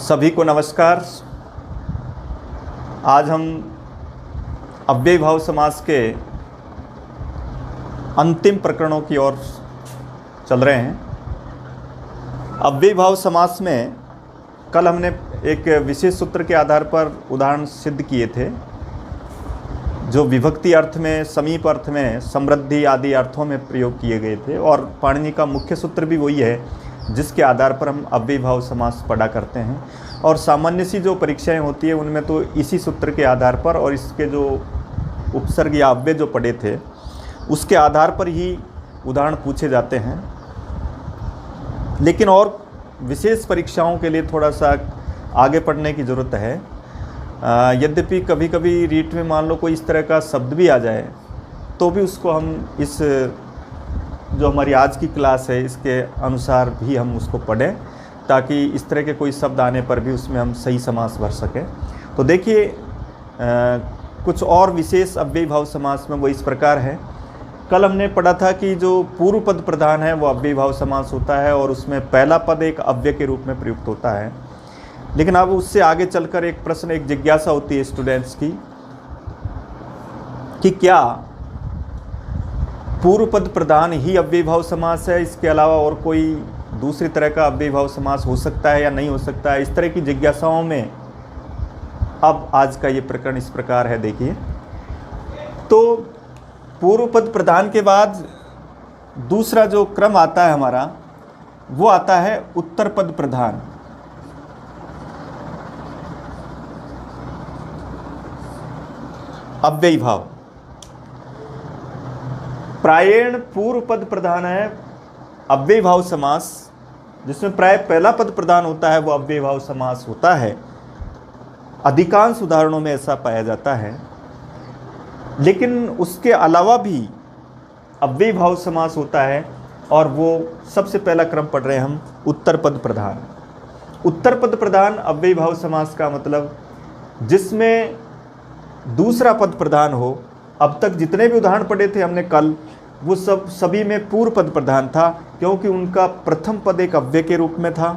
सभी को नमस्कार। आज हम अव्ययीभाव समास के अंतिम प्रकरणों की ओर चल रहे हैं। अव्ययीभाव समास में कल हमने एक विशेष सूत्र के आधार पर उदाहरण सिद्ध किए थे, जो विभक्ति अर्थ में, समीप अर्थ में, समृद्धि आदि अर्थों में प्रयोग किए गए थे। और पाणिनि का मुख्य सूत्र भी वही है जिसके आधार पर हम अव्ययीभाव समास पढ़ा करते हैं। और सामान्य सी जो परीक्षाएं होती है उनमें तो इसी सूत्र के आधार पर और इसके जो उपसर्ग या अव्यय जो पढ़े थे उसके आधार पर ही उदाहरण पूछे जाते हैं। लेकिन और विशेष परीक्षाओं के लिए थोड़ा सा आगे पढ़ने की ज़रूरत है। यद्यपि कभी कभी रीट में मान लो कोई इस तरह का शब्द भी आ जाए तो भी उसको हम इस जो हमारी आज की क्लास है इसके अनुसार भी हम उसको पढ़ें, ताकि इस तरह के कोई शब्द आने पर भी उसमें हम सही समास भर सकें। तो देखिए, कुछ और विशेष अव्ययीभाव समास में वो इस प्रकार है। कल हमने पढ़ा था कि जो पूर्व पद प्रधान है वो अव्ययीभाव समास होता है और उसमें पहला पद एक अव्यय के रूप में प्रयुक्त होता है। लेकिन अब उससे आगे चलकर एक प्रश्न, एक जिज्ञासा होती है स्टूडेंट्स की कि क्या पूर्व पद प्रधान ही अव्ययीभाव समास है, इसके अलावा और कोई दूसरी तरह का अव्ययीभाव समास हो सकता है या नहीं हो सकता है। इस तरह की जिज्ञासाओं में अब आज का ये प्रकरण इस प्रकार है। देखिए, तो पूर्व पद प्रधान के बाद दूसरा जो क्रम आता है हमारा वो आता है उत्तर पद प्रधान। अव्ययीभाव प्रायेण पूर्व पद प्रधान है अव्ययीभाव समास, जिसमें प्राय पहला पद प्रधान होता है वो अव्ययीभाव समास होता है। अधिकांश उदाहरणों में ऐसा पाया जाता है। लेकिन उसके अलावा भी अव्ययीभाव समास होता है और वो सबसे पहला क्रम पढ़ रहे हैं हम, उत्तर पद प्रधान। उत्तर पद प्रधान अव्ययीभाव समास का मतलब जिसमें दूसरा पद प्रधान हो। अब तक जितने भी उदाहरण पढ़े थे हमने कल, वो सभी में पूर्व पद प्रधान था, क्योंकि उनका प्रथम पद एक अव्यय के रूप में था।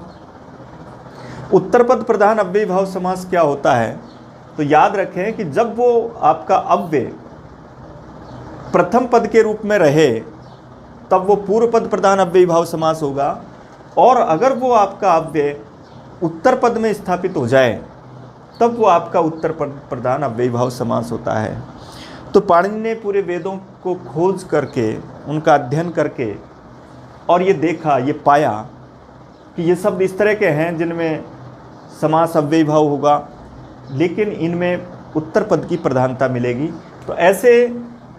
उत्तर पद प्रधान अव्ययीभाव समास क्या होता है, तो याद रखें कि जब वो आपका अव्यय प्रथम पद के रूप में रहे तब वो पूर्व पद प्रधान अव्ययीभाव समास होगा, और अगर वो आपका अव्यय उत्तर पद में स्थापित हो जाए तब वो आपका उत्तर पद प्रधान अव्ययीभाव समास होता है। तो पाणिनि ने पूरे वेदों को खोज करके, उनका अध्ययन करके और ये देखा, ये पाया कि ये शब्द इस तरह के हैं जिनमें समास अव्ययीभाव होगा, लेकिन इनमें उत्तर पद की प्रधानता मिलेगी। तो ऐसे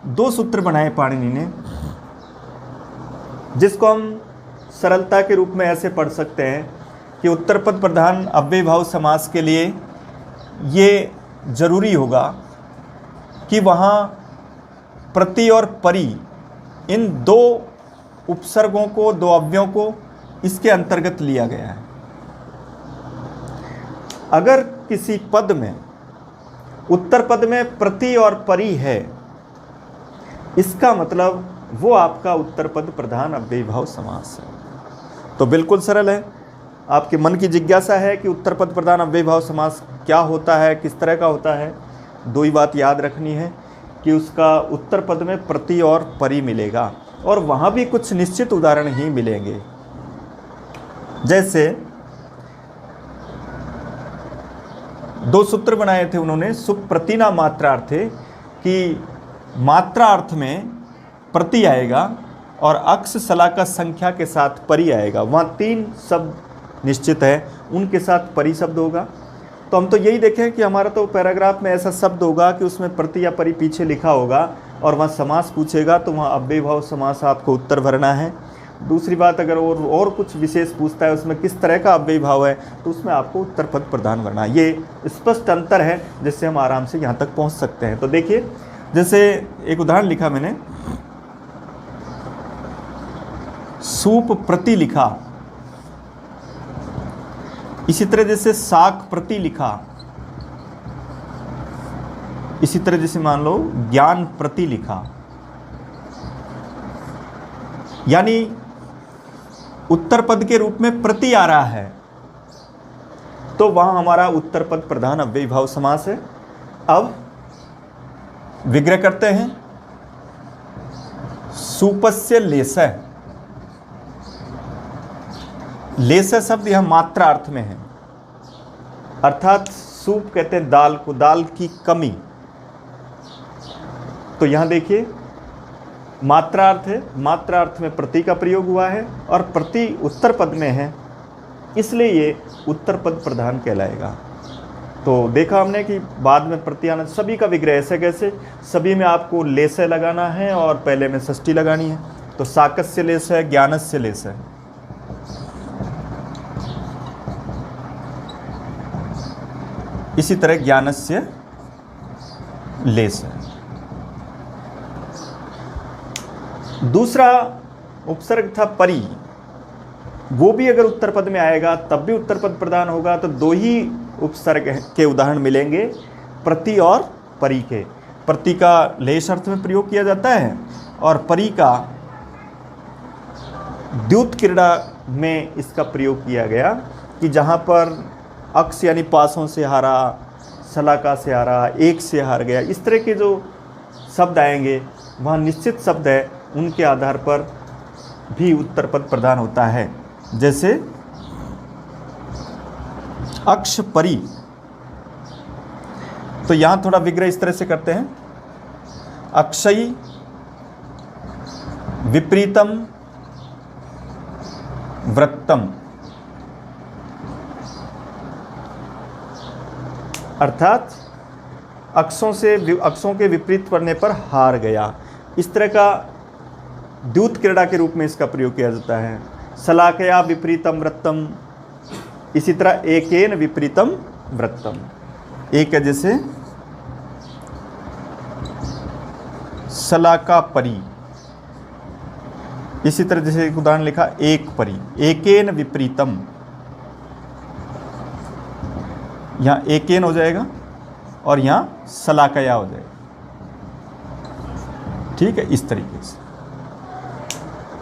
दो सूत्र बनाए पाणिनि ने, जिसको हम सरलता के रूप में ऐसे पढ़ सकते हैं कि उत्तर पद प्रधान अव्ययीभाव समास के लिए ये जरूरी होगा कि वहाँ प्रति और परि इन दो उपसर्गों को, दो अव्ययों को इसके अंतर्गत लिया गया है। अगर किसी पद में, उत्तर पद में प्रति और परि है, इसका मतलब वो आपका उत्तर पद प्रधान अव्ययीभाव समास है। तो बिल्कुल सरल है। आपके मन की जिज्ञासा है कि उत्तर पद प्रधान अव्ययीभाव समास क्या होता है, किस तरह का होता है। दो ही बात याद रखनी है कि उसका उत्तर पद में प्रति और परि मिलेगा, और वहाँ भी कुछ निश्चित उदाहरण ही मिलेंगे। जैसे दो सूत्र बनाए थे उन्होंने, सुप्रतिना मात्रार्थे, कि मात्रा अर्थ में प्रति आएगा और अक्ष शलाका संख्या के साथ परि आएगा। वहाँ तीन शब्द निश्चित है, उनके साथ परि शब्द होगा। तो हम तो यही देखें कि हमारा तो पैराग्राफ में ऐसा शब्द होगा कि उसमें प्रति या परि पीछे लिखा होगा, और वहाँ समास पूछेगा तो वहाँ अव्ययीभाव समास आपको उत्तर भरना है। दूसरी बात, अगर और कुछ विशेष पूछता है उसमें किस तरह का अव्ययीभाव है, तो उसमें आपको उत्तर पद प्रधान भरना है। ये स्पष्ट अंतर है जिससे हम आराम से यहाँ तक पहुँच सकते हैं। तो देखिए, जैसे एक उदाहरण लिखा मैंने, सूप प्रति लिखा, इसी तरह जैसे साक प्रति लिखा, इसी तरह जैसे मान लो ज्ञान प्रति लिखा। यानी उत्तर पद के रूप में प्रति आ रहा है, तो वहाँ हमारा उत्तर पद प्रधान अव्ययी भाव समास है। अब विग्रह करते हैं। सूपस्य लेसय, लेसय शब्द यह मात्रा अर्थ में है, अर्थात सूप कहते हैं दाल को, दाल की कमी। तो यहां देखिए मात्रा अर्थ है, मात्रा अर्थ में प्रति का प्रयोग हुआ है और प्रति उत्तर पद में है, इसलिए ये उत्तर पद प्रधान कहलाएगा। तो देखा हमने कि बाद में प्रत्यानंद सभी का विग्रह ऐसे कैसे, सभी में आपको लेसय लगाना है और पहले में षष्ठी लगानी है। तो साकस्य लेसय, ज्ञानस्य लेसय। इसी तरह ज्ञानस्य लेसय। दूसरा उपसर्ग था परि, वो भी अगर उत्तर पद में आएगा तब भी उत्तर पद प्रधान होगा। तो दो ही उपसर्ग के उदाहरण मिलेंगे, प्रति और परि के। प्रति का लेश अर्थ में प्रयोग किया जाता है और परि का द्युत क्रीड़ा में इसका प्रयोग किया गया कि जहाँ पर अक्ष यानी पासों से हारा, सलाका से हारा, एक से हार गया, इस तरह के जो शब्द आएंगे वहाँ निश्चित शब्द है, उनके आधार पर भी उत्तर पद प्रधान होता है। जैसे अक्ष परि, तो यहां थोड़ा विग्रह इस तरह से करते हैं। अक्षयी विपरीतम वृत्तम, अर्थात अक्षों के विपरीत पड़ने पर हार गया, इस तरह का द्युत क्रीड़ा के रूप में इसका प्रयोग किया जाता है। सलाकया विपरीतम वृत्तम, इसी तरह एकेन विपरीतम वृत्तम, एक है जैसे सलाका परि, इसी तरह जैसे एक उदाहरण लिखा एक परि, एकेन विपरीतम, यहां एकेन हो जाएगा और यहां सलाकया हो जाएगा। ठीक है, इस तरीके से।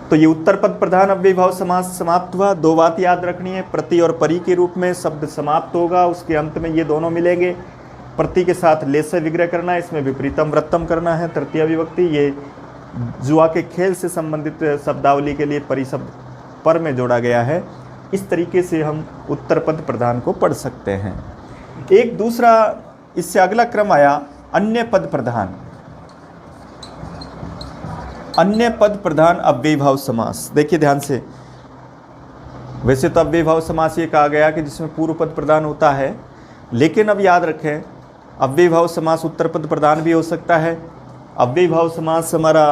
तो ये उत्तर पद प्रधान अव्ययी भाव समास समाप्त हुआ। दो बात याद रखनी है, प्रति और परि के रूप में शब्द समाप्त होगा, उसके अंत में ये दोनों मिलेंगे। प्रति के साथ लेसय विग्रह करना है, इसमें विपरीतम वृत्तम करना है, तृतीय विभक्ति। ये जुआ के खेल से संबंधित शब्दावली के लिए परि शब्द पर में जोड़ा गया है। इस तरीके से हम उत्तर पद प्रधान को पढ़ सकते हैं। एक दूसरा इससे अगला क्रम आया अन्य पद प्रधान। अन्य पद प्रधान अव्ययी भाव समास। देखिए ध्यान से, वैसे तो अव्ययी भाव समास ये कहा गया कि जिसमें पूर्व पद प्रधान होता है, लेकिन अब याद रखें अव्ययी भाव समास उत्तर पद प्रधान भी हो सकता है, अव्ययी भाव समास हमारा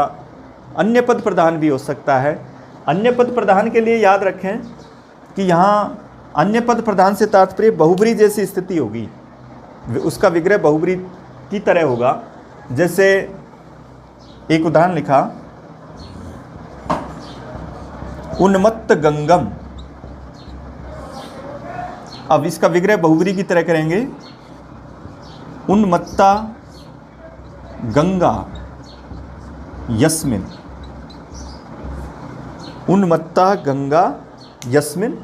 अन्य पद प्रधान भी हो सकता है। अन्य पद प्रधान के लिए याद रखें कि यहाँ अन्य पद प्रधान से तात्पर्य बहुब्री जैसी स्थिति होगी, उसका विग्रह बहुब्री की तरह होगा। जैसे एक उदाहरण लिखा उन्मत्त गंगम, अब इसका विग्रह बहुब्री की तरह करेंगे, उन्मत्ता गंगा यस्मिन, उन्मत्ता गंगा यस्मिन,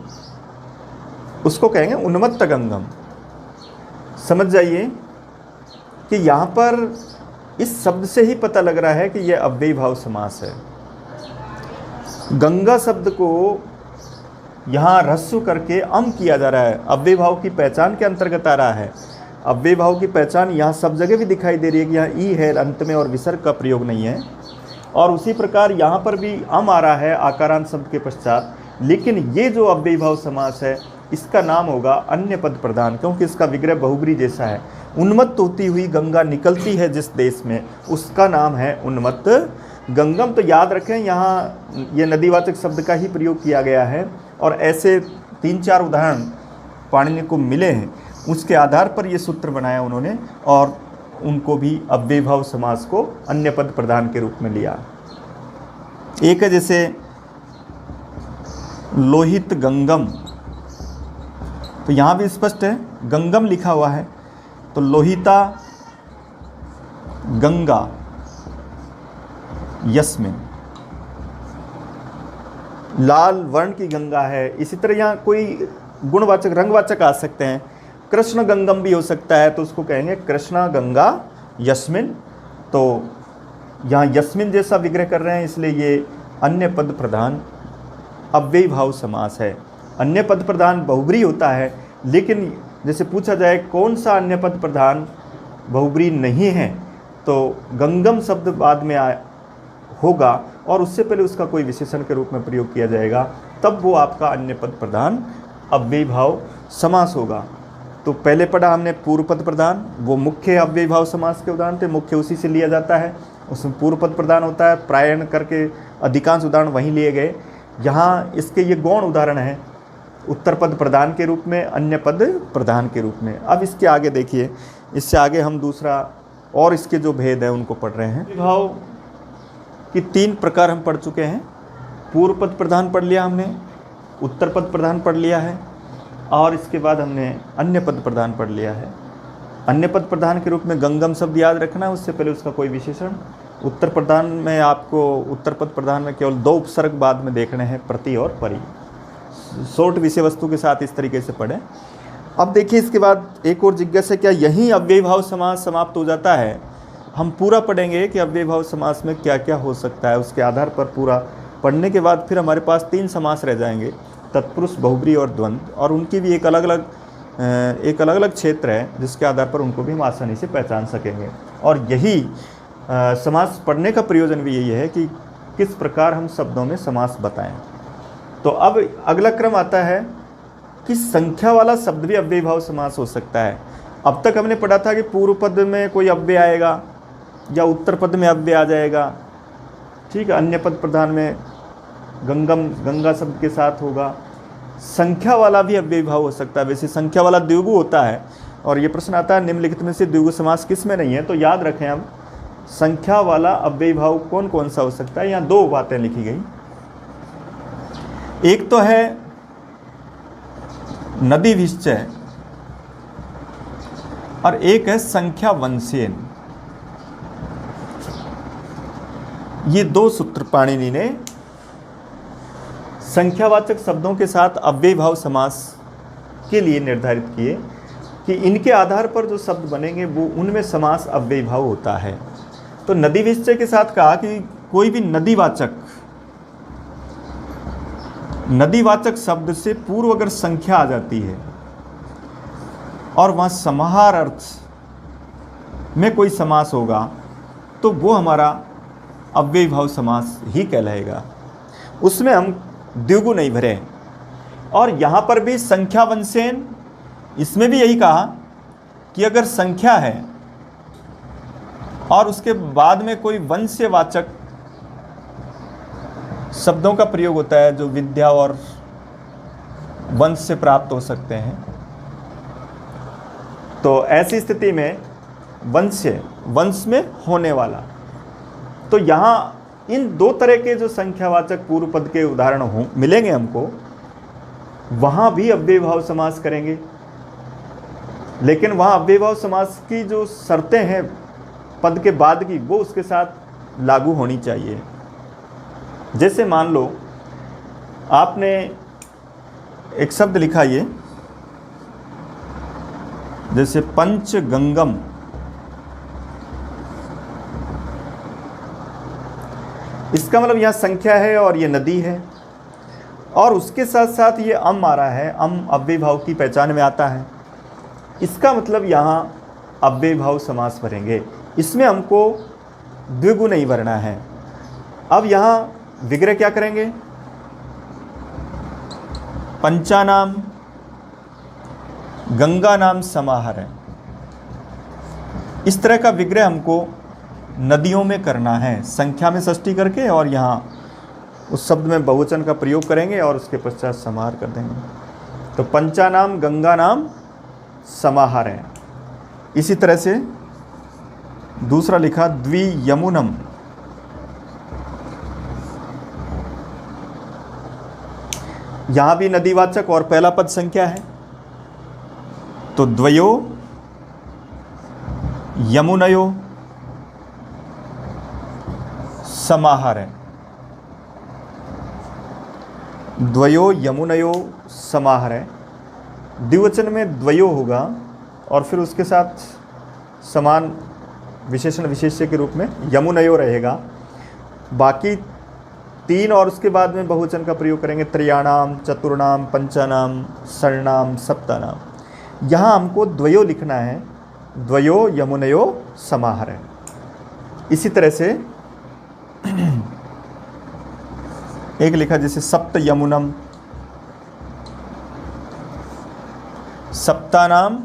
उसको कहेंगे उन्मत्त गंगम। समझ जाइए कि यहाँ पर इस शब्द से ही पता लग रहा है कि यह अव्ययी भाव समास है। गंगा शब्द को यहाँ ह्रस्व करके अम किया जा रहा है, अव्ययी भाव की पहचान के अंतर्गत आ रहा है। अव्ययी भाव की पहचान यहाँ सब जगह भी दिखाई दे रही है कि यहाँ ई है अंत में और विसर्ग का प्रयोग नहीं है, और उसी प्रकार यहाँ पर भी अम आ रहा है आकारांत शब्द के पश्चात। लेकिन ये जो अव्ययी भाव समास है इसका नाम होगा अन्य पद प्रधान, क्योंकि इसका विग्रह बहुब्री जैसा है। उन्मत्त होती हुई गंगा निकलती है जिस देश में, उसका नाम है उन्मत्त गंगम। तो याद रखें यहाँ ये नदीवाचक शब्द का ही प्रयोग किया गया है, और ऐसे 3-4 उदाहरण पाणिनि को मिले हैं, उसके आधार पर ये सूत्र बनाया उन्होंने, और उनको भी अव्ययी भाव समास को अन्य पद प्रधान के रूप में लिया। एक है जैसे लोहित गंगम, तो यहाँ भी स्पष्ट है गंगम लिखा हुआ है, तो लोहिता गंगा यस्मिन, लाल वर्ण की गंगा है। इसी तरह यहाँ कोई गुणवाचक रंगवाचक आ सकते हैं। कृष्ण गंगम भी हो सकता है, तो उसको कहेंगे कृष्णा गंगा यस्मिन। तो यहाँ यस्मिन जैसा विग्रह कर रहे हैं, इसलिए ये अन्य पद प्रधान अव्ययी भाव समास है। अन्य पद प्रधान बहुब्री होता है, लेकिन जैसे पूछा जाए कौन सा अन्य पद प्रधान बहुब्री नहीं है, तो गंगम शब्द बाद में होगा और उससे पहले उसका कोई विशेषण के रूप में प्रयोग किया जाएगा, तब वो आपका अन्य पद प्रधान अव्ययी भाव समास होगा। तो पहले पढ़ा हमने पूर्व पद प्रधान, वो मुख्य अव्ययी भाव समास के उदाहरण थे, मुख्य उसी से लिया जाता है, उसमें पूर्व पद प्रधान होता है, प्रायण करके अधिकांश उदाहरण वहीं लिए गए। यहाँ इसके ये गौण उदाहरण हैं, उत्तर पद प्रधान के रूप में, अन्य पद प्रधान के रूप में। अब इसके आगे देखिए, इससे आगे हम दूसरा और इसके जो भेद हैं उनको पढ़ रहे हैं। भाव की 3 प्रकार हम पढ़ चुके हैं। पूर्व पद प्रधान पढ़ लिया हमने, उत्तर पद प्रधान पढ़ लिया है, और इसके बाद हमने अन्य पद प्रधान पढ़ लिया है। अन्य पद प्रधान के रूप में गंगम शब्द याद रखना है, उससे पहले उसका कोई विशेषण। उत्तर प्रधान में आपको उत्तर पद प्रधान में केवल 2 उपसर्ग बाद में देखने हैं, प्रति और परि। शॉर्ट विषय वस्तु के साथ इस तरीके से पढ़ें। अब देखिए इसके बाद एक और जिज्ञासा, क्या यहीं अव्ययी भाव समास समाप्त हो जाता है? हम पूरा पढ़ेंगे कि अव्ययी भाव समास में क्या क्या हो सकता है, उसके आधार पर पूरा पढ़ने के बाद फिर हमारे पास 3 समास रह जाएंगे, तत्पुरुष, बहुब्री और द्वंद्व, और उनकी भी एक अलग अलग क्षेत्र है जिसके आधार पर उनको भी हम आसानी से पहचान सकेंगे। और यही समास पढ़ने का प्रयोजन भी यही है कि किस प्रकार हम शब्दों में समास बताएं। तो अब अगला क्रम आता है कि संख्या वाला शब्द भी अव्ययी भाव समास हो सकता है। अब तक हमने पढ़ा था कि पूर्व पद में कोई अव्यय आएगा या उत्तर पद में अव्यय आ जाएगा, ठीक है, अन्य पद प्रधान में गंगा शब्द के साथ होगा। संख्या वाला भी अव्ययी भाव हो सकता है। वैसे संख्या वाला द्विगु होता है, और ये प्रश्न आता है निम्नलिखित में से द्विगु समास किस में नहीं है, तो याद रखें हम संख्या वाला अव्ययी भाव कौन कौन सा हो सकता है। यहाँ 2 बातें लिखी गई, एक तो है नदी विश्चय और एक है संख्या वंशेन। ये 2 सूत्र पाणिनि ने संख्यावाचक शब्दों के साथ अव्ययी भाव समास के लिए निर्धारित किए कि इनके आधार पर जो शब्द बनेंगे वो उनमें समास अव्ययी भाव होता है। तो नदी विश्चय के साथ कहा कि कोई भी नदीवाचक शब्द से पूर्व अगर संख्या आ जाती है और वहाँ समाहार अर्थ में कोई समास होगा तो वो हमारा अव्ययी भाव समास ही कहलाएगा, उसमें हम द्विगु नहीं भरे। और यहाँ पर भी संख्या वंशेन, इसमें भी यही कहा कि अगर संख्या है और उसके बाद में कोई वंशवाचक शब्दों का प्रयोग होता है जो विद्या और वंश से प्राप्त हो सकते हैं, तो ऐसी स्थिति में वंश में होने वाला। तो यहाँ इन 2 तरह के जो संख्यावाचक पूर्व पद के उदाहरण मिलेंगे हमको, वहाँ भी अव्ययी भाव समास करेंगे, लेकिन वहाँ अव्ययी भाव समास की जो शर्तें हैं पद के बाद की, वो उसके साथ लागू होनी चाहिए। जैसे मान लो आपने एक शब्द लिखा, ये जैसे पंचगंगम, इसका मतलब यहाँ संख्या है और ये नदी है, और उसके साथ साथ ये अम आ रहा है, अम अव्ययी भाव की पहचान में आता है। इसका मतलब यहाँ अव्ययी भाव समास भरेंगे, इसमें हमको द्विगु नहीं भरना है। अब यहाँ विग्रह क्या करेंगे, पंचानाम गंगा नाम समाहर है, इस तरह का विग्रह हमको नदियों में करना है, संख्या में षष्ठी करके, और यहाँ उस शब्द में बहुवचन का प्रयोग करेंगे और उसके पश्चात समाहार कर देंगे। तो पंचानाम गंगा नाम समाहार है। इसी तरह से दूसरा लिखा द्वियमुनम, यहाँ भी नदीवाचक और पहला पद संख्या है, तो द्वयो यमुनयो समाहार है। द्वयो यमुनयो समाहार है। द्विवचन में द्वयो होगा और फिर उसके साथ समान विशेषण विशेष्य के रूप में यमुनयो रहेगा। बाकी 3 और उसके बाद में बहुवचन का प्रयोग करेंगे, त्रयाणाम, चतुर्णाम, पंचानाम, षण्णाम, सप्तानाम। यहाँ हमको द्वयो लिखना है, द्वयो यमुनयो समाहर है। इसी तरह से एक लिखा जैसे सप्त यमुनम, सप्तानाम,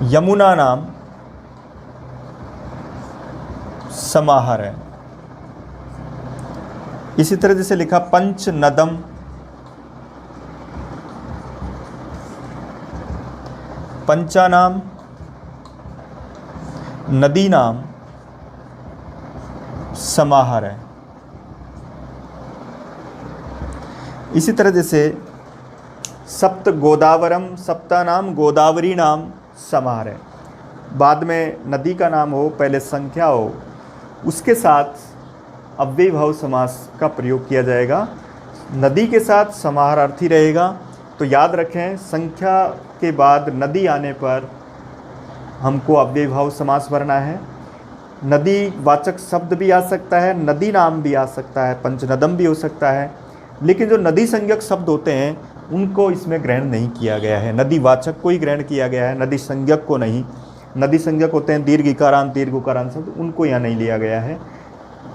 यमुना नाम समाहर है। इसी तरह जैसे लिखा पंच नदम, पंचानाम, नदी नाम समाहर है। इसी तरह जैसे सप्त गोदावरम, सप्तानाम गोदावरी नाम समाहर है। बाद में नदी का नाम हो, पहले संख्या हो, उसके साथ अव्ययीभाव समास का प्रयोग किया जाएगा। नदी के साथ समाहारार्थी रहेगा। तो याद रखें, संख्या के बाद नदी आने पर हमको अव्ययीभाव समास भरना है। नदी वाचक शब्द भी आ सकता है, नदी नाम भी आ सकता है, पंचनदम भी हो सकता है, लेकिन जो नदी संज्ञक शब्द होते हैं उनको इसमें ग्रहण नहीं किया गया है। नदी वाचक को ही ग्रहण किया गया है, नदी संज्ञक को नहीं। नदी संज्ञक होते हैं दीर्घ इकारांत, दीर्घ उकारांत शब्द, उनको यहाँ नहीं लिया गया है।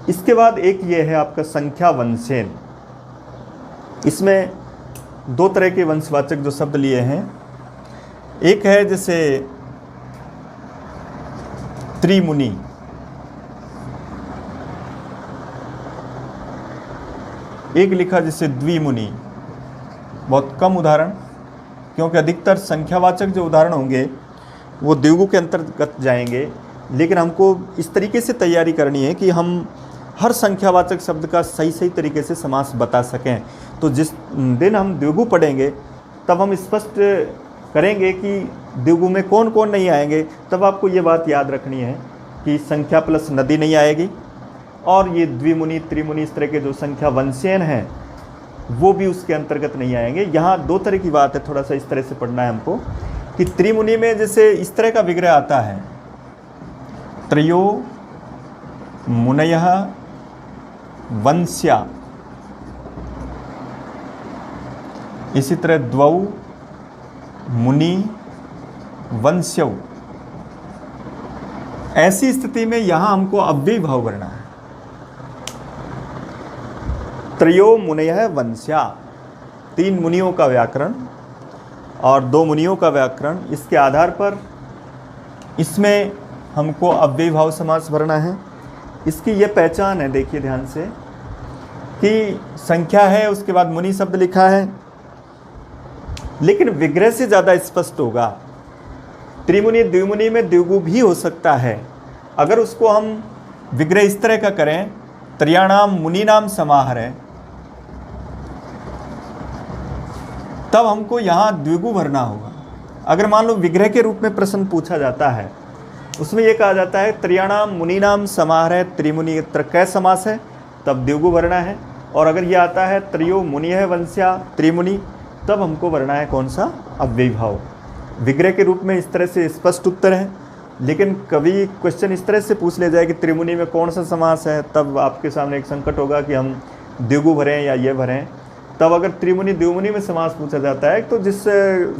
इसके बाद एक ये है आपका संख्या वंशेन। इसमें 2 तरह के वंशवाचक जो शब्द लिए हैं, एक है जैसे त्रिमुनि, एक लिखा जैसे द्विमुनि। बहुत कम उदाहरण, क्योंकि अधिकतर संख्यावाचक जो उदाहरण होंगे वो द्विगु के अंतर्गत जाएंगे, लेकिन हमको इस तरीके से तैयारी करनी है कि हम हर संख्यावाचक शब्द का सही तरीके से समास बता सकें। तो जिस दिन हम द्विगु पढ़ेंगे तब हम स्पष्ट करेंगे कि द्विगु में कौन कौन नहीं आएंगे। तब आपको ये बात याद रखनी है कि संख्या प्लस नदी नहीं आएगी, और ये द्विमुनि, त्रिमुनि, इस तरह के जो संख्या वंशेन हैं वो भी उसके अंतर्गत नहीं आएंगे। यहाँ 2 तरह की बात है, थोड़ा सा इस तरह से पढ़ना है हमको कि त्रिमुनि में जैसे इस तरह का विग्रह आता है, त्रयो मुनयः वंश्या, इसी तरह द्वौ मुनि वंश्यौ। ऐसी स्थिति में यहां हमको अव्ययीभाव भरना है। त्रयो मुनयः वंश्या, 3 मुनियों का व्याकरण और 2 मुनियों का व्याकरण, इसके आधार पर इसमें हमको अव्ययीभाव समास भरना है। इसकी ये पहचान है, देखिए ध्यान से, कि संख्या है, उसके बाद मुनि शब्द लिखा है, लेकिन विग्रह से ज़्यादा स्पष्ट होगा। त्रिमुनि द्विमुनि में द्विगु भी हो सकता है। अगर उसको हम विग्रह इस तरह का करें, त्रयाणाम मुनीनाम समाहर है, तब हमको यहाँ द्विगु भरना होगा। अगर मान लो विग्रह के रूप में प्रश्न पूछा जाता है, उसमें यह कहा जाता है त्रयाणाम मुनीनाम समाहर है, त्रिमुनि त्रय समास है, तब द्विगु भरना है। और अगर यह आता है त्रयो मुनियः वंश्या त्रिमुनि, तब हमको भरना है कौन सा? अव्ययीभाव। विग्रह के रूप में इस तरह से स्पष्ट उत्तर है, लेकिन कभी क्वेश्चन इस तरह से पूछ ले जाए कि त्रिमुनि में कौन सा समास है, तब आपके सामने एक संकट होगा कि हम द्विगु भरें या ये भरें। तब अगर त्रिमुनि द्विमुनि में समास पूछा जाता है, तो जिस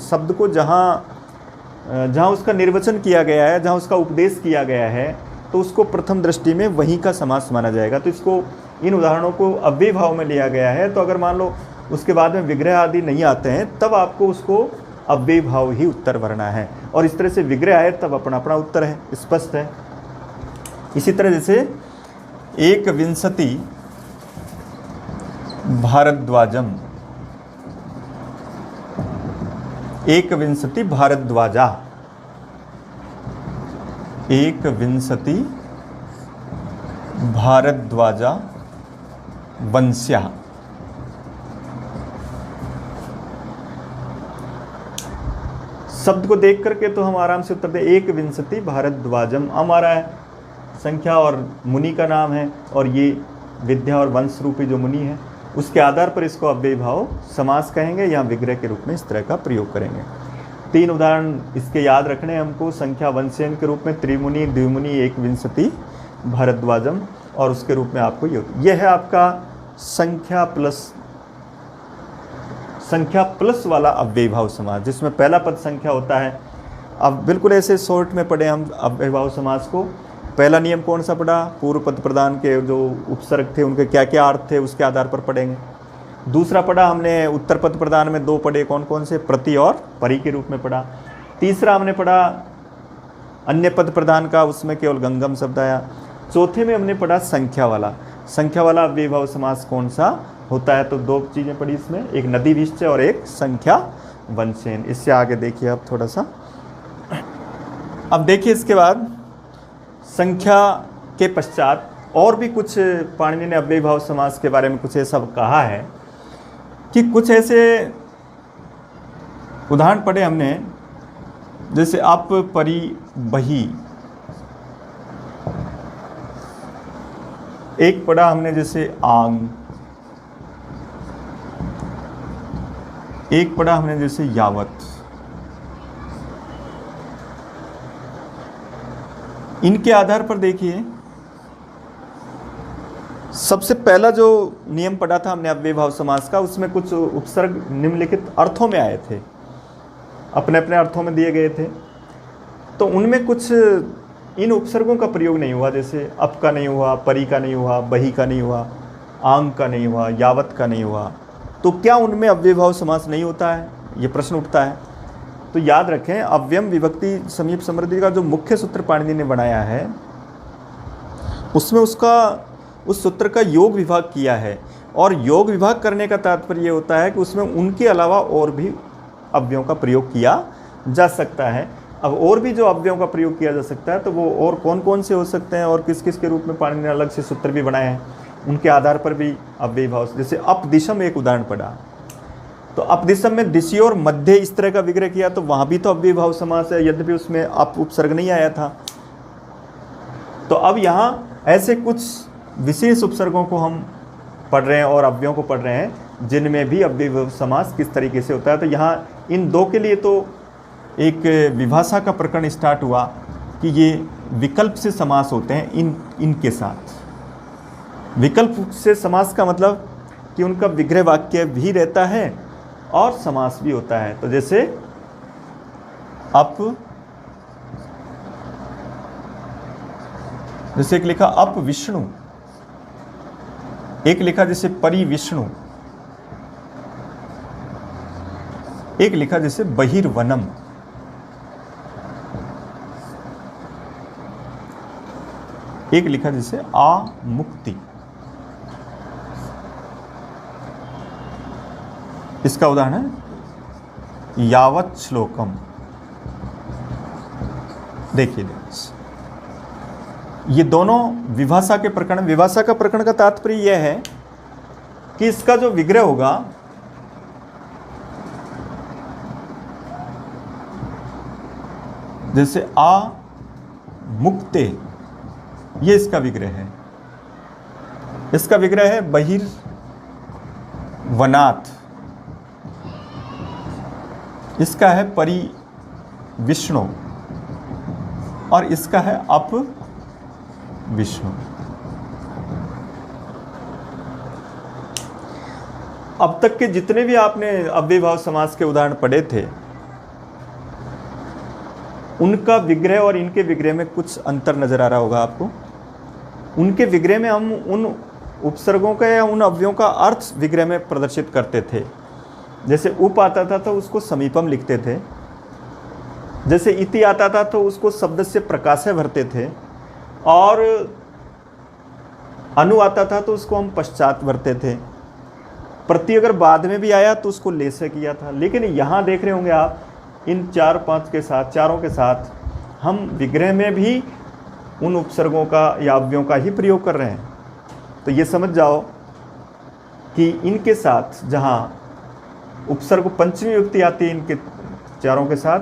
शब्द को जहाँ उसका निर्वचन किया गया है, जहाँ उसका उपदेश किया गया है, तो उसको प्रथम दृष्टि में वहीं का समास माना जाएगा। तो इसको, इन उदाहरणों को अव्ययीभाव में लिया गया है। तो अगर मान लो उसके बाद में विग्रह आदि नहीं आते हैं, तब आपको उसको अव्ययीभाव ही उत्तर भरना है। और इस तरह से विग्रह आए तब अपना अपना उत्तर है, स्पष्ट है। इसी तरह जैसे 21 भारद्वाजम, 21 भारद्वाजा, 21 भारद्वाजा वंश्या। शब्द को देख करके तो हम आराम से उत्तर दें, 21 भारद्वाजम हमारा है, संख्या और मुनि का नाम है, और ये विद्या और वंश रूपी जो मुनि है, उसके आधार पर इसको अव्ययीभाव समास कहेंगे या विग्रह के रूप में इस तरह का प्रयोग करेंगे। 3 उदाहरण इसके याद रखने हमको, संख्या वंशयन के रूप में त्रिमुनि, द्विमुनि, एकविंशति भारद्वाजम, और उसके रूप में आपको यह है आपका संख्या प्लस वाला अव्ययीभाव समास, जिसमें पहला पद संख्या होता है। अब बिल्कुल ऐसे शॉर्ट में पढ़े हम अव्ययीभाव समास को। पहला नियम कौन सा पढ़ा, पूर्व पद प्रधान के जो उपसर्ग थे उनके क्या क्या अर्थ थे उसके आधार पर पढ़ेंगे। दूसरा पढ़ा हमने उत्तर पद प्रधान में 2 पढ़े, कौन कौन से, प्रति और परि के रूप में पढ़ा। तीसरा हमने पढ़ा अन्य पद प्रधान का, उसमें केवल गंगम शब्द आया। चौथे में हमने पढ़ा संख्या वाला अव्ययीभाव समास कौन सा होता है। तो 2 चीज़ें पढ़ी इसमें, एक नदी विश्चय और एक संख्या वंशयन। इससे आगे देखिए आप थोड़ा सा। अब देखिए इसके बाद संख्या के पश्चात और भी कुछ पाणिनि ने अव्ययीभाव समास के बारे में कुछ ऐसा कहा है कि कुछ ऐसे उदाहरण पढ़े हमने, जैसे अप, परि, बहि। एक पढ़ा हमने जैसे आंग, एक पढ़ा हमने जैसे यावत। इनके आधार पर देखिए, सबसे पहला जो नियम पढ़ा था हमने अव्ययीभाव समास का, उसमें कुछ उपसर्ग निम्नलिखित अर्थों में आए थे, अपने अपने अर्थों में दिए गए थे। तो उनमें कुछ इन उपसर्गों का प्रयोग नहीं हुआ, जैसे अप का नहीं हुआ, परि का नहीं हुआ, बहि का नहीं हुआ, आंग का नहीं हुआ, यावत का नहीं हुआ। तो क्या उनमें अव्ययीभाव समास नहीं होता है, ये प्रश्न उठता है। तो याद रखें, अव्ययम विभक्ति समीप समृद्धि का जो मुख्य सूत्र पाणिनि ने बनाया है, उसमें उस सूत्र का योग विभाग किया है। और योग विभाग करने का तात्पर्य ये होता है कि उसमें उनके अलावा और भी अव्ययों का प्रयोग किया जा सकता है। अब और भी जो अव्ययों का प्रयोग किया जा सकता है, तो वो और कौन कौन से हो सकते हैं और किस किस के रूप में पाणिनि ने अलग से सूत्र भी बनाए हैं, उनके आधार पर भी अव्ययीभाव। जैसे अपदिशम एक उदाहरण पढ़ा, तो अपदिशम में दिशि और मध्य इस तरह का विग्रह किया, तो वहाँ भी तो अव्ययीभाव समास है, यद्यपि उसमें अप उपसर्ग नहीं आया था। तो अब यहाँ ऐसे कुछ विशेष उपसर्गों को हम पढ़ रहे हैं और अव्ययों को पढ़ रहे हैं, जिनमें भी अव्ययीभाव समास किस तरीके से होता है। तो यहाँ इन 2 के लिए तो एक विभाषा का प्रकरण स्टार्ट हुआ कि ये विकल्प से समास होते हैं इनके साथ। विकल्प से समास का मतलब कि उनका विग्रह वाक्य भी रहता है और समास भी होता है। तो जैसे जैसे एक लिखा अप विष्णु, एक लिखा जैसे परि विष्णु, एक लिखा जैसे बहिर्वनम। एक लिखा जैसे आ मुक्ति। इसका उदाहरण है यावत श्लोकम। देखिए ये दोनों विभाषा के प्रकरण। विभाषा का प्रकरण का तात्पर्य यह है कि इसका जो विग्रह होगा जैसे आ मुक्ते, ये इसका विग्रह है। इसका विग्रह है बहिर्वनात्। इसका है परि विष्णु और इसका है अप विष्णु। अब तक के जितने भी आपने अव्ययीभाव समास के उदाहरण पढ़े थे, उनका विग्रह और इनके विग्रह में कुछ अंतर नजर आ रहा होगा आपको। उनके विग्रह में हम उन उपसर्गों का या उन अव्ययों का अर्थ विग्रह में प्रदर्शित करते थे। जैसे उप आता था तो उसको समीपम लिखते थे, जैसे इति आता था तो उसको शब्द से प्रकाशय भरते थे, और अनु आता था तो उसको हम पश्चात भरते थे। प्रति अगर बाद में भी आया तो उसको ले से किया था। लेकिन यहाँ देख रहे होंगे आप, इन 4-5 के साथ, चारों के साथ हम विग्रह में भी उन उपसर्गों का या अव्ययों का ही प्रयोग कर रहे हैं। तो ये समझ जाओ कि इनके साथ जहाँ उपसर्ग पंचमी युक्ति आती है इनके चारों के साथ,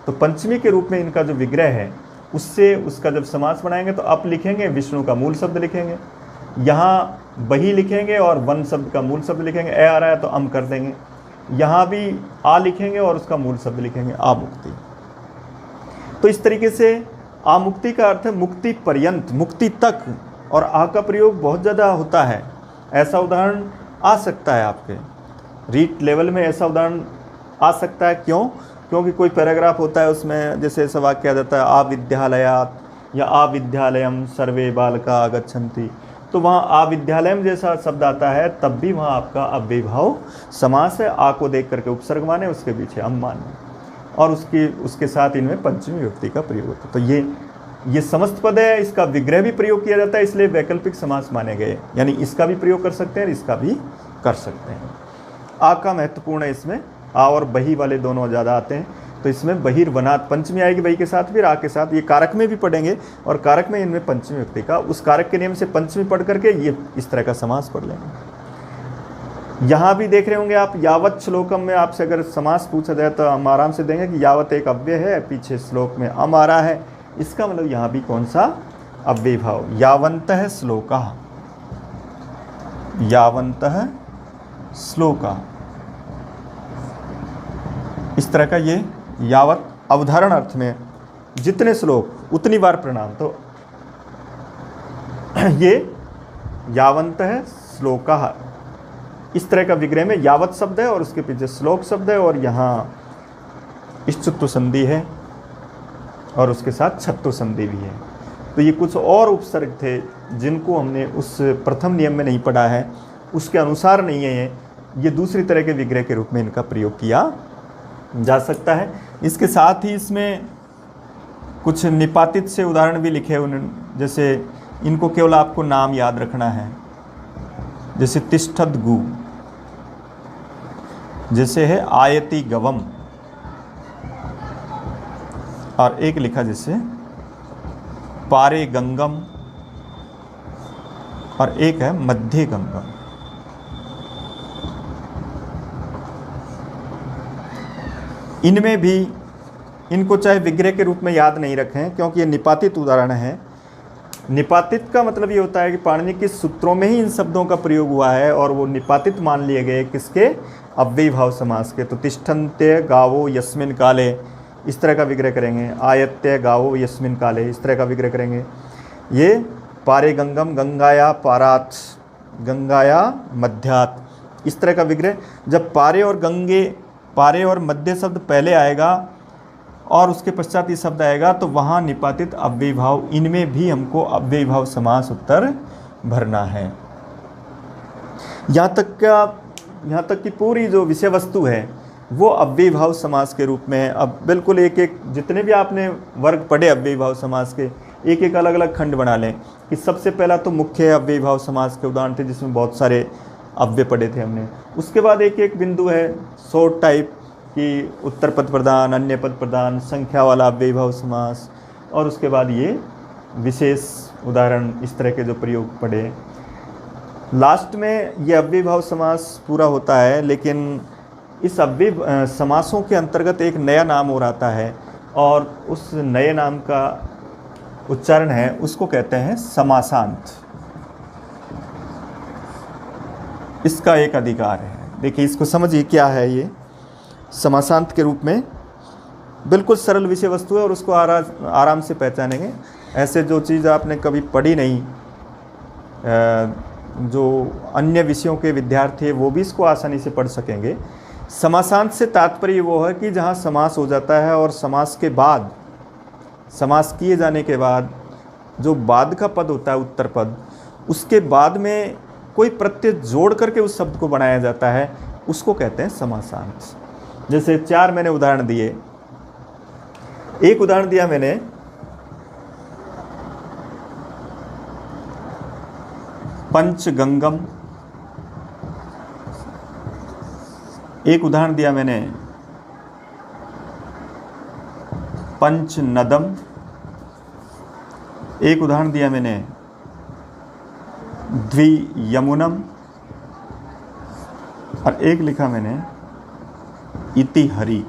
तो पंचमी के रूप में इनका जो विग्रह है उससे उसका जब समास बनाएंगे तो अप लिखेंगे, विष्णु का मूल शब्द लिखेंगे, यहाँ बही लिखेंगे और वन शब्द का मूल शब्द लिखेंगे, ए आ रहा है तो अम कर देंगे। यहाँ भी आ लिखेंगे और उसका मूल शब्द लिखेंगे आमुक्ति। तो इस तरीके से आमुक्ति का अर्थ है मुक्ति पर्यंत, मुक्ति तक, और आ का प्रयोग बहुत ज़्यादा होता है। ऐसा उदाहरण आ सकता है आपके रीट लेवल में, ऐसा उदाहरण आ सकता है। क्यों? क्योंकि कोई पैराग्राफ होता है उसमें जैसे ऐसा वाक्य आ जाता है आ विद्यालयात या आ विद्यालयम सर्वे बालका आगच्छन्ति, तो वहाँ आ विद्यालयम जैसा शब्द आता है, तब भी वहाँ आपका अव्ययीभाव समास है। आ को देख करके उपसर्ग माने, उसके पीछे अम माने, और उसके साथ इनमें पंचमी विभक्ति का प्रयोग होता है। तो ये समस्त पद है, इसका विग्रह भी प्रयोग किया जाता है, इसलिए वैकल्पिक समास माने गए, यानी इसका भी प्रयोग कर सकते हैं, इसका भी कर सकते हैं। आ का महत्वपूर्ण है, इसमें आ और बही वाले दोनों ज़्यादा आते हैं, तो इसमें बहिर्वनात् पंचमी आएगी बही के साथ, फिर आ के साथ। ये कारक में भी पढ़ेंगे, और कारक में इनमें पंचमी विभक्ति का, उस कारक के नियम से पंचमी पढ़ करके ये इस तरह का समास पढ़ लेंगे। यहाँ भी देख रहे होंगे आप, यावत श्लोकम में आपसे अगर समास पूछा जाए तो हम आराम से देंगे कि यावत एक अव्यय है, पीछे श्लोक में अम आ रहा है, इसका मतलब यहाँ भी कौन सा अव्ययीभाव, यावन्तः श्लोकः, यावन्तः श्लोकः, इस तरह का ये यावत अवधारण अर्थ में जितने श्लोक उतनी बार प्रणाम। तो ये यावन्तः श्लोकः, इस तरह का विग्रह में यावत शब्द है और उसके पीछे श्लोक शब्द है, और यहाँ इष्टुत्व संधि है और उसके साथ छत्व संधि भी है। तो ये कुछ और उपसर्ग थे जिनको हमने उस प्रथम नियम में नहीं पढ़ा है, उसके अनुसार नहीं है ये दूसरी तरह के विग्रह के रूप में इनका प्रयोग किया जा सकता है। इसके साथ ही इसमें कुछ निपातित से उदाहरण भी लिखे उन्होंने, जैसे इनको केवल आपको नाम याद रखना है, जैसे तिष्ठद गु, जैसे है आयति गवम, और एक लिखा जैसे पारे गंगम, और एक है मध्य गंगम। इनमें भी इनको चाहे विग्रह के रूप में याद नहीं रखें, क्योंकि ये निपातित उदाहरण है। निपातित का मतलब ये होता है कि पाणिनि के सूत्रों में ही इन शब्दों का प्रयोग हुआ है, और वो निपातित मान लिए गए किसके, अव्ययीभाव समास के। तो तिष्ठन्ते गावो यस्मिन काले, इस तरह का विग्रह करेंगे। आयत्य गावो यस्मिन काले, इस तरह का विग्रह करेंगे। ये पारे गंगम, गंगाया पारात, गंगाया मध्यात, इस तरह का विग्रह। जब पारे और गंगे, पारे और मध्य शब्द पहले आएगा और उसके पश्चात ये शब्द आएगा, तो वहाँ निपातित अव्ययीभाव, इनमें भी हमको अव्ययीभाव समास उत्तर भरना है। यहाँ तक की पूरी जो विषय वस्तु है वो अव्ययीभाव समास के रूप में है। अब बिल्कुल एक एक जितने भी आपने वर्ग पढ़े अव्ययीभाव समास के, एक एक अलग अलग खंड बना लें कि सबसे पहला तो मुख्य अव्ययीभाव समास के उदाहरण थे जिसमें बहुत सारे अव्यय पढ़े थे हमने। उसके बाद एक एक बिंदु है शॉर्ट टाइप कि उत्तर पद प्रधान, अन्य पद प्रधान, संख्या वाला अव्ययीभाव समास, और उसके बाद ये विशेष उदाहरण, इस तरह के जो प्रयोग पढ़े। लास्ट में ये अव्ययीभाव समास पूरा होता है, लेकिन इस अव्यय समासों के अंतर्गत एक नया नाम और आता है, और उस नए नाम का उच्चारण है, उसको कहते हैं समासांत। इसका एक अधिकार है। देखिए इसको समझिए क्या है ये समासांत के रूप में। बिल्कुल सरल विषय वस्तु है और उसको आराम से पहचानेंगे। ऐसे जो चीज़ आपने कभी पढ़ी नहीं, जो अन्य विषयों के विद्यार्थी हैं वो भी इसको आसानी से पढ़ सकेंगे। समासांत से तात्पर्य वो है कि जहाँ समास हो जाता है और समास के बाद, समास किए जाने के बाद जो बाद का पद होता है उत्तर पद, उसके बाद में कोई प्रत्यय जोड़ करके उस शब्द को बनाया जाता है, उसको कहते हैं समासांत। जैसे 4 मैंने उदाहरण दिए। एक उदाहरण दिया मैंने पंचगंगम, एक उदाहरण दिया मैंने पंचनदम, एक उदाहरण दिया मैंने द्वियमुनम, और एक लिखा मैंने इति हरि।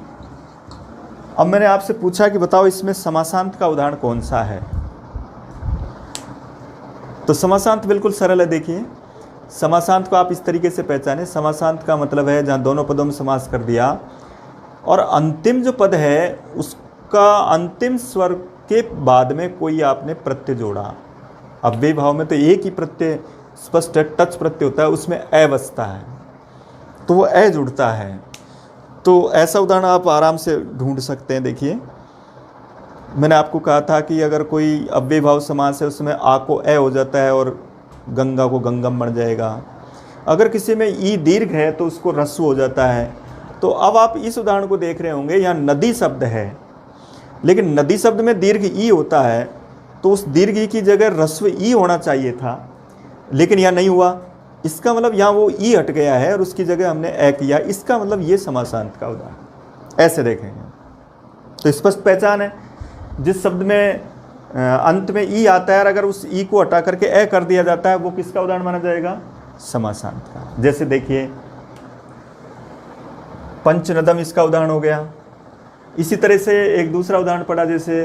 अब मैंने आपसे पूछा कि बताओ इसमें समासांत का उदाहरण कौन सा है, तो समासांत बिल्कुल सरल है। देखिए समासांत को आप इस तरीके से पहचानें, समासांत का मतलब है जहाँ दोनों पदों में समास कर दिया और अंतिम जो पद है उसका अंतिम स्वर के बाद में कोई आपने प्रत्यय जोड़ा। अव्ययी भाव में तो एक ही प्रत्यय स्पष्ट टच प्रत्यय होता है, उसमें ए बसता है तो वो ए जुड़ता है। तो ऐसा उदाहरण आप आराम से ढूंढ सकते हैं। देखिए मैंने आपको कहा था कि अगर कोई अव्ययी भाव समास है उसमें आ को ए हो जाता है और गंगा को गंगम बन जाएगा। अगर किसी में ई दीर्घ है तो उसको रस्व हो जाता है। तो अब आप इस उदाहरण को देख रहे होंगे, यहाँ नदी शब्द है लेकिन नदी शब्द में दीर्घ ई होता है तो उस दीर्घ ई की जगह रस्व ई होना चाहिए था, लेकिन यह नहीं हुआ। इसका मतलब यहाँ वो ई हट गया है और उसकी जगह हमने ए किया। इसका मतलब ये समासांत का उदाहरण। ऐसे देखेंगे तो स्पष्ट पहचान है। जिस शब्द में अंत में ई आता है और अगर उस ई को हटा करके ए कर दिया जाता है वो किसका उदाहरण माना जाएगा? समासांत का। जैसे देखिए पंचनदम इसका उदाहरण हो गया। इसी तरह से एक दूसरा उदाहरण पड़ा, जैसे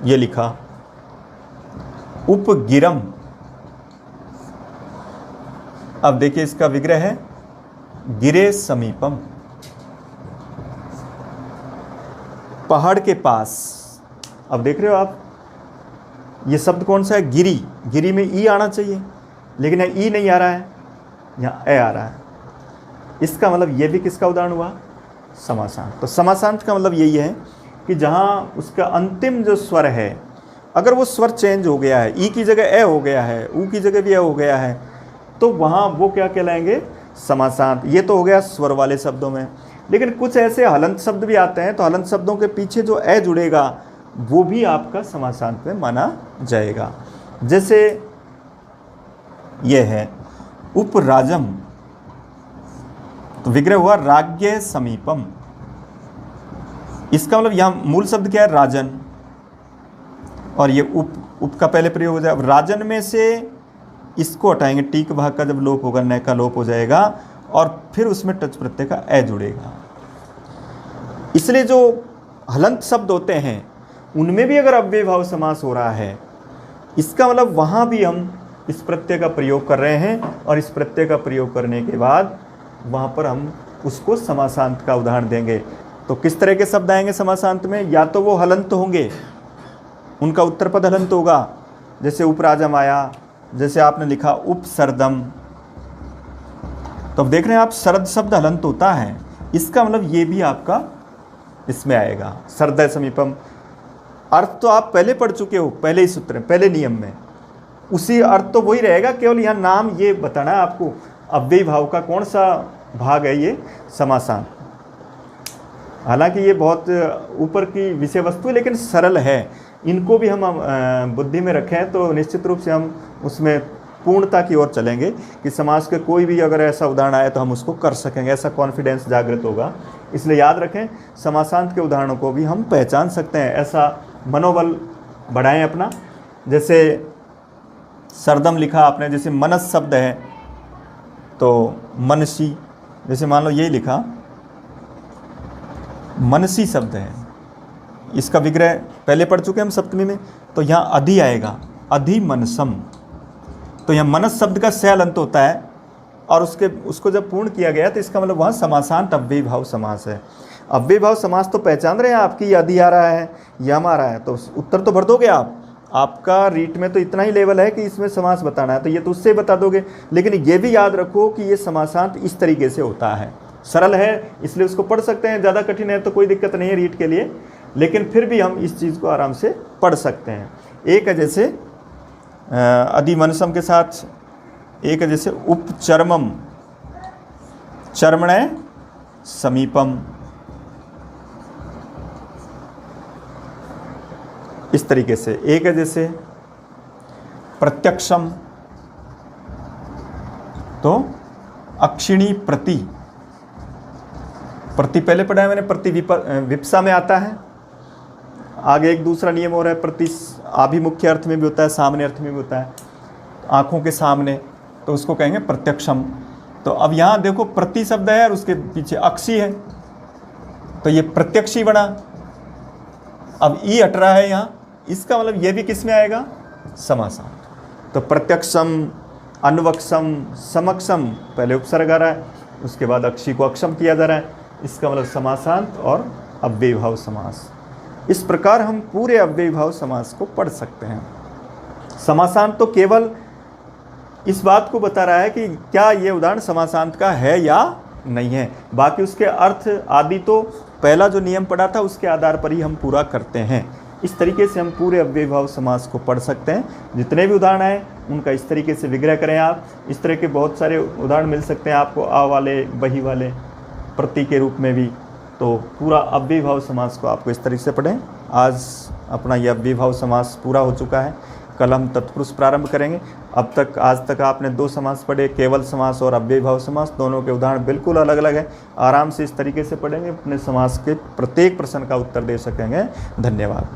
ये लिखा उपगिरम। अब देखिए इसका विग्रह है गिरे समीपम, पहाड़ के पास। अब देख रहे हो आप ये शब्द कौन सा है? गिरी। गिरी में ई आना चाहिए लेकिन यहाँ ई नहीं आ रहा है, यहाँ ए आ रहा है। इसका मतलब ये भी किसका उदाहरण हुआ? समासांत। तो समासांत का मतलब यही है कि जहाँ उसका अंतिम जो स्वर है अगर वो स्वर चेंज हो गया है, ई की जगह ए हो गया है, ऊ की जगह भी ए हो गया है, तो वहाँ वो क्या कहलाएंगे? समासांत। ये तो हो गया स्वर वाले शब्दों में। लेकिन कुछ ऐसे हलंत शब्द भी आते हैं तो हलंत शब्दों के पीछे जो ए जुड़ेगा वो भी आपका समासांत में माना जाएगा। जैसे ये है उपराजम, तो विग्रह हुआ राज्ञ समीपम। इसका मतलब यहाँ मूल शब्द क्या है? राजन, और ये उप का पहले प्रयोग हो जाए। राजन में से इसको हटाएंगे, टीक भाग का जब लोप होगा नय का लोप हो जाएगा और फिर उसमें टच प्रत्यय का ए जुड़ेगा। इसलिए जो हलंत शब्द होते हैं उनमें भी अगर अव्ययी भाव समास हो रहा है, इसका मतलब वहाँ भी हम इस प्रत्यय का प्रयोग कर रहे हैं और इस प्रत्यय का प्रयोग करने के बाद वहाँ पर हम उसको समासांत का उदाहरण देंगे। तो किस तरह के शब्द आएंगे समासांत में? या तो वो हलंत होंगे, उनका उत्तर पद हलंत होगा, जैसे उपराजम आया, जैसे आपने लिखा उपसरदम। तो अब देख रहे हैं आप सरद शब्द हलंत होता है, इसका मतलब ये भी आपका इसमें आएगा सरदय समीपम। अर्थ तो आप पहले पढ़ चुके हो, पहले ही सूत्र में, पहले नियम में, उसी अर्थ तो वही रहेगा, केवल यहाँ नाम ये बताना है आपको अव्ययी भाव का कौन सा भाग है ये समासांत। हालांकि ये बहुत ऊपर की विषय वस्तु है लेकिन सरल है। इनको भी हम बुद्धि में रखें तो निश्चित रूप से हम उसमें पूर्णता की ओर चलेंगे कि समास के कोई भी अगर ऐसा उदाहरण आए तो हम उसको कर सकेंगे, ऐसा कॉन्फिडेंस जागृत होगा। इसलिए याद रखें समासांत के उदाहरणों को भी हम पहचान सकते हैं, ऐसा मनोबल बढ़ाएं अपना। जैसे सरदम लिखा आपने, जैसे मनस शब्द है तो मनसी, जैसे मान लो यही लिखा मनसी शब्द है, इसका विग्रह पहले पढ़ चुके हम सप्तमी में, तो यहाँ अधि आएगा, अधि मनसम। तो यहाँ मनस शब्द का से हलंत होता है और उसको जब पूर्ण किया गया तो इसका मतलब वहाँ समासांत अव्ययी भाव समास है। अव्ययी भाव समास तो पहचान रहे हैं आपकी, अधि आ रहा है, यम आ रहा है, तो उत्तर तो भर दोगे आप। आपका रीट में तो इतना ही लेवल है कि इसमें समास बताना है तो ये तो उससे बता दोगे। लेकिन ये भी याद रखो कि ये समासांत इस तरीके से होता है। सरल है इसलिए उसको पढ़ सकते हैं, ज़्यादा कठिन है तो कोई दिक्कत नहीं है रीट के लिए, लेकिन फिर भी हम इस चीज़ को आराम से पढ़ सकते हैं। एक है जैसे अधिमनसम के साथ, एक है जैसे उपचर्मम, चर्मणय समीपम, इस तरीके से। एक है जैसे प्रत्यक्षम, तो अक्षिणी प्रति, प्रति पहले पढ़ा है मैंने, प्रति विप्सा में आता है। आगे एक दूसरा नियम हो रहा है, प्रति आभिमुख्य अर्थ में भी होता है, सामने अर्थ में भी होता है, आंखों के सामने, तो उसको कहेंगे प्रत्यक्षम। तो अब यहाँ देखो प्रति शब्द है और उसके पीछे अक्षी है तो ये प्रत्यक्षी बना। अब ई हट रहा है यहाँ, इसका मतलब ये भी किस में आएगा? समासांत। तो प्रत्यक्षम, अन्वक्षम, समक्षम, पहले उपसर्ग आ रहा है, उसके बाद अक्षी को अक्षम किया जा रहा है, इसका मतलब समासांत और अव्ययीभाव समास। इस प्रकार हम पूरे अव्ययीभाव समास को पढ़ सकते हैं। समासांत तो केवल इस बात को बता रहा है कि क्या ये उदाहरण समासांत का है या नहीं है, बाकी उसके अर्थ आदि तो पहला जो नियम पढ़ा था उसके आधार पर ही हम पूरा करते हैं। इस तरीके से हम पूरे अव्ययीभाव समास को पढ़ सकते हैं। जितने भी उदाहरण हैं उनका इस तरीके से विग्रह करें आप। इस तरह के बहुत सारे उदाहरण मिल सकते हैं आपको, आ वाले, बही वाले, प्रति के रूप में भी। तो पूरा अव्ययीभाव समास को आपको इस तरीके से पढ़ें। आज अपना यह अव्ययीभाव समास पूरा हो चुका है, कल हम तत्पुरुष प्रारंभ करेंगे। अब तक आज तक आपने 2 समास पढ़े, केवल समास और अव्ययीभाव समास। दोनों के उदाहरण बिल्कुल अलग अलग हैं। आराम से इस तरीके से पढ़ेंगे, अपने समास के प्रत्येक प्रश्न का उत्तर दे सकेंगे। धन्यवाद।